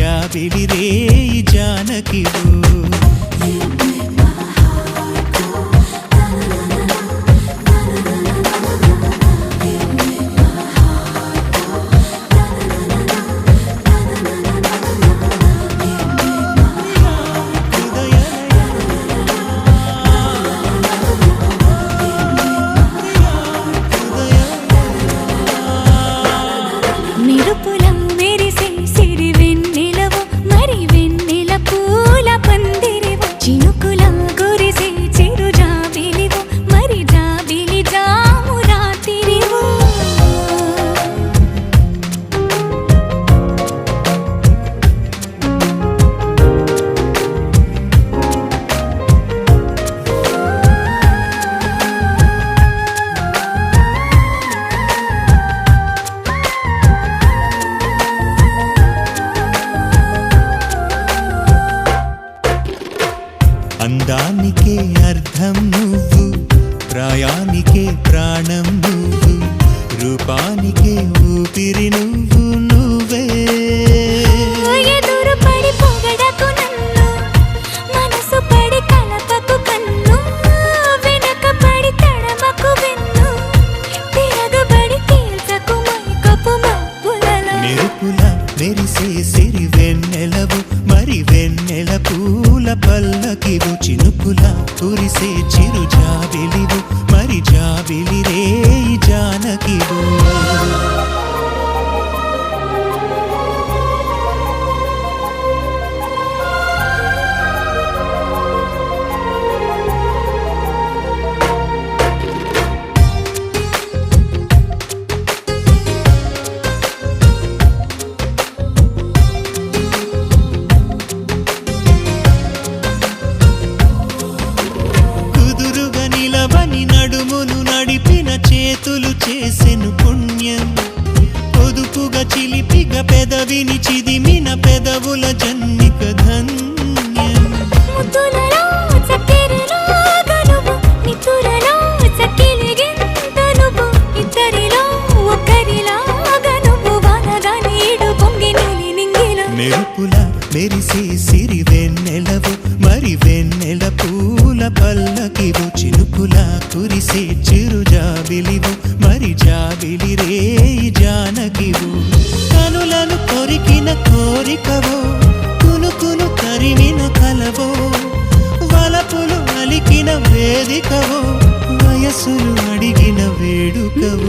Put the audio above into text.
జాబిలి రే జానకివు. అందానికే అర్థం నువ్వు, ప్రాయానికే ప్రాణం నువ్వు, రూపానికే ఊపిరి నువ్వు నువ్వే. ఎదురు పడి పొగడకు నన్ను, మనసు పడి కలపకు కన్ను, వెనక పడి తడమకు వెన్ను, తిరగబడి తీల్చకు మైకపు మబ్బులలో. మెరుపుల మెరిసే సిరి వెన్నెలవు, మరి వెన్నెల పూల పల్లకివు, చినుకుల కురిసే చిరు జాబిలివు, మరి జాబిలి రే జానకివు. నడుమును నడిపిన చేతులు చేసెను పుణ్యం, పొదుపుగా చిలిపిగా పెదవిని చిదిమిన పెదవుల జన్నిక ధన్యం. ముద్దులలో చక్కెరలో గనువు, నితులలో చక్కిలిగింత నువ్వు, ఇద్దరిలో ఒక్కరిలాగా నువ్వు, వానగా నీడు పొంగి నీలి నింగిలో. మెరుపుల మెరిసే సిరి వెన్నెలవు, మరి వెన్నెల పూల పల్లకివు, చినుకుల కురిసే చిరు జాబిలివు, మరి జాబిలి రే జానకివు. కనులను కొరికిన కోరికవో, కునుకును తరిమిన కలవో, వలపులు అలికిన వేదికవో, వయస్సులు అడిగిన వేడుకవో.